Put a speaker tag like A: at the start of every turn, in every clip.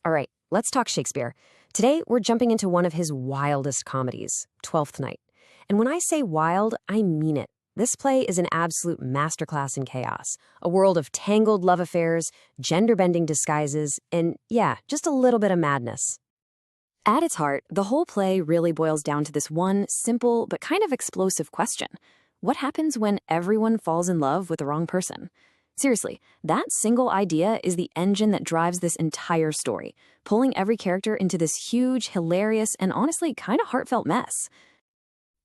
A: All right, let's talk Shakespeare. Today, we're jumping into one of his wildest comedies, Twelfth Night. And when I say wild, I mean it. This play is an absolute masterclass in chaos, a world of tangled love affairs, gender-bending disguises, and yeah, just a little bit of madness. At its heart, the whole play really boils down to this one simple but kind of explosive question. What happens when everyone falls in love with the wrong person? Seriously, that single idea is the engine that drives this entire story, pulling every character into this huge, hilarious, and honestly kind of heartfelt mess.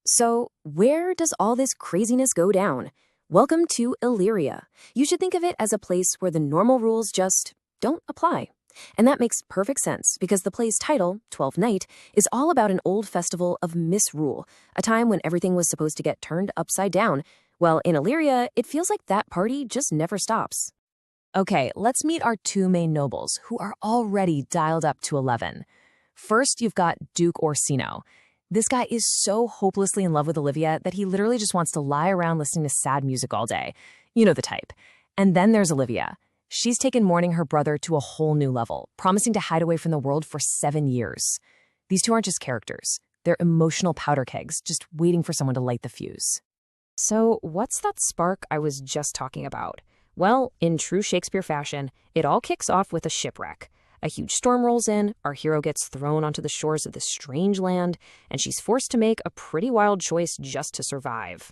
A: So, where does all this craziness go down? Welcome to Illyria. You should think of it as a place where the normal rules just don't apply. And that makes perfect sense because the play's title, Twelfth Night, is all about an old festival of misrule, a time when everything was supposed to get turned upside down. Well, in Illyria, it feels like that party just never stops. Okay, let's meet our two main nobles, who are already dialed up to 11. First, you've got Duke Orsino. This guy is so hopelessly in love with Olivia that he literally just wants to lie around listening to sad music all day. You know the type. And then there's Olivia. She's taken mourning her brother to a whole new level, promising to hide away from the world for 7 years. These two aren't just characters. They're emotional powder kegs, just waiting for someone to light the fuse. So what's that spark I was just talking about? Well, in true Shakespeare fashion, it all kicks off with a shipwreck. A huge storm rolls in, our hero gets thrown onto the shores of this strange land, and she's forced to make a pretty wild choice just to survive.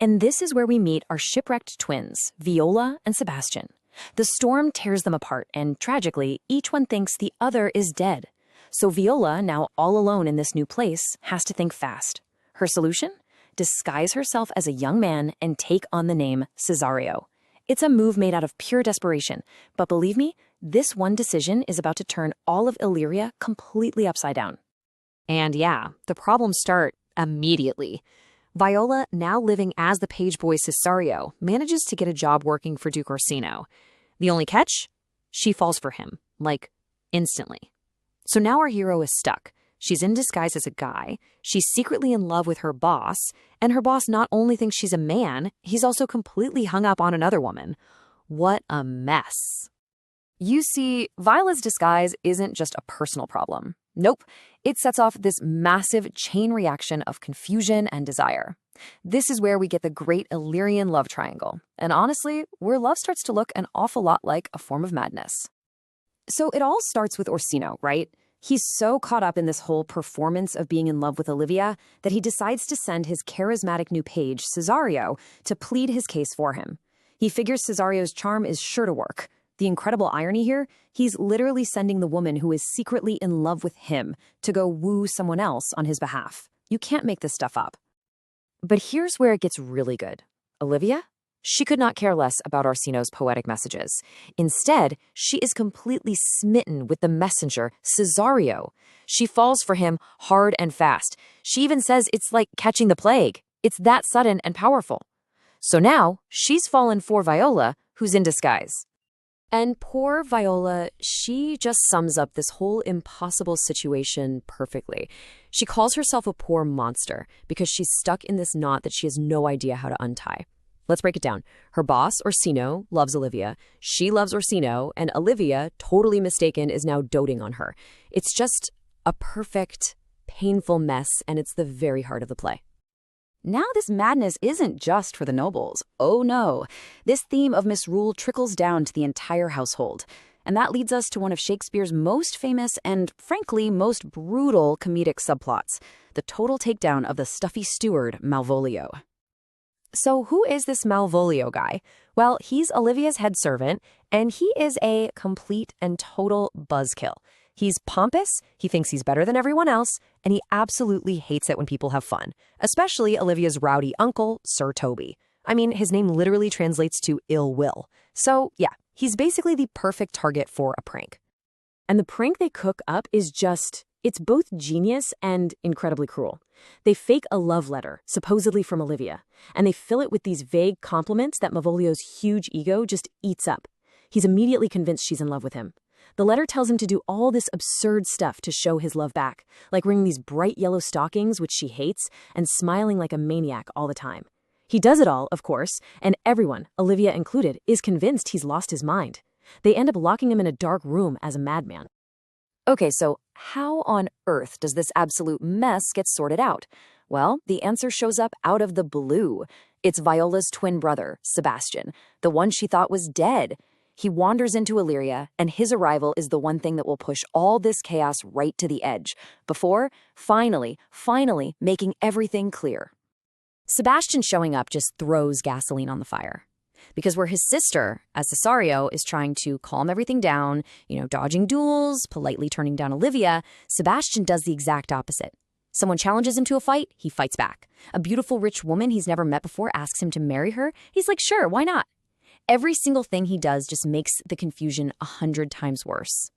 A: And this is where we meet our shipwrecked twins, Viola and Sebastian. The storm tears them apart, and tragically, each one thinks the other is dead. So Viola, now all alone in this new place, has to think fast. Her solution? Disguise herself as a young man and take on the name Cesario. It's a move made out of pure desperation, but believe me, this one decision is about to turn all of Illyria completely upside down. And yeah, the problems start immediately. Viola, now living as the page boy Cesario, manages to get a job working for Duke Orsino. The only catch? She falls for him, like, instantly. So now our hero is stuck. She's in disguise as a guy, she's secretly in love with her boss, and her boss not only thinks she's a man, he's also completely hung up on another woman. What a mess. You see, Viola's disguise isn't just a personal problem. Nope, it sets off this massive chain reaction of confusion and desire. This is where we get the great Illyrian love triangle, and honestly, where love starts to look an awful lot like a form of madness. So it all starts with Orsino, right? He's so caught up in this whole performance of being in love with Olivia that he decides to send his charismatic new page, Cesario, to plead his case for him. He figures Cesario's charm is sure to work. The incredible irony here, he's literally sending the woman who is secretly in love with him to go woo someone else on his behalf. You can't make this stuff up. But here's where it gets really good. Olivia? She could not care less about Orsino's poetic messages. Instead, she is completely smitten with the messenger, Cesario. She falls for him hard and fast. She even says it's like catching the plague. It's that sudden and powerful. So now, she's fallen for Viola, who's in disguise. And poor Viola, she just sums up this whole impossible situation perfectly. She calls herself a poor monster because she's stuck in this knot that she has no idea how to untie. Let's break it down. Her boss, Orsino, loves Olivia. She loves Orsino, and Olivia, totally mistaken, is now doting on her. It's just a perfect, painful mess, and it's the very heart of the play. Now this madness isn't just for the nobles. Oh no. This theme of misrule trickles down to the entire household. And that leads us to one of Shakespeare's most famous and, frankly, most brutal comedic subplots, the total takedown of the stuffy steward, Malvolio. So who is this Malvolio guy? Well, he's Olivia's head servant, and he is a complete and total buzzkill. He's pompous, he thinks he's better than everyone else, and he absolutely hates it when people have fun, especially Olivia's rowdy uncle, Sir Toby. I mean, his name literally translates to ill will. So, yeah, he's basically the perfect target for a prank. And the prank they cook up is just, it's both genius and incredibly cruel. They fake a love letter, supposedly from Olivia, and they fill it with these vague compliments that Malvolio's huge ego just eats up. He's immediately convinced she's in love with him. The letter tells him to do all this absurd stuff to show his love back, like wearing these bright yellow stockings, which she hates, and smiling like a maniac all the time. He does it all, of course, and everyone, Olivia included, is convinced he's lost his mind. They end up locking him in a dark room as a madman.
B: Okay, so how on earth does this absolute mess get sorted out? Well, the answer shows up out of the blue. It's Viola's twin brother, Sebastian, the one she thought was dead. He wanders into Illyria, and his arrival is the one thing that will push all this chaos right to the edge, before, finally making everything clear. Sebastian showing up just throws gasoline on the fire. Because where his sister, as Cesario, is trying to calm everything down, dodging duels, politely turning down Olivia, Sebastian does the exact opposite. Someone challenges him to a fight, he fights back. A beautiful rich woman he's never met before asks him to marry her, he's like, sure, why not? Every single thing he does just makes the confusion 100 times worse.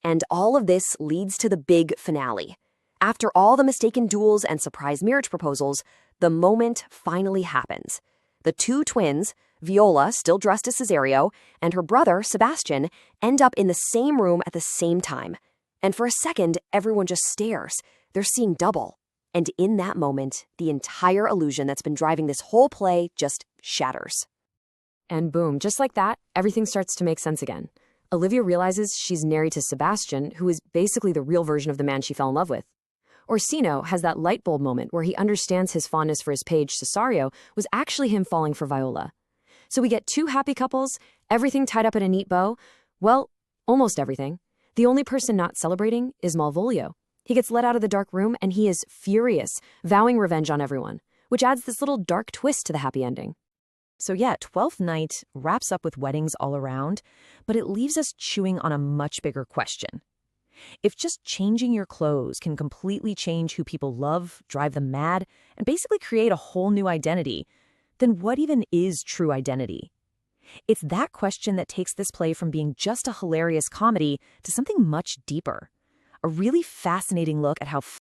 A: And all of this leads to the big finale. After all the mistaken duels and surprise marriage proposals, the moment finally happens. The two twins, Viola, still dressed as Cesario, and her brother, Sebastian, end up in the same room at the same time. And for a second, everyone just stares. They're seeing double. And in that moment, the entire illusion that's been driving this whole play just shatters. And boom, just like that, everything starts to make sense again. Olivia realizes she's married to Sebastian, who is basically the real version of the man she fell in love with. Orsino has that light bulb moment where he understands his fondness for his page, Cesario, was actually him falling for Viola. So we get two happy couples, everything tied up in a neat bow. Well, almost everything. The only person not celebrating is Malvolio. He gets let out of the dark room and he is furious, vowing revenge on everyone, which adds this little dark twist to the happy ending.
C: So yeah, Twelfth Night wraps up with weddings all around, but it leaves us chewing on a much bigger question. If just changing your clothes can completely change who people love, drive them mad, and basically create a whole new identity, then what even is true identity? It's that question that takes this play from being just a hilarious comedy to something much deeper. A really fascinating look at how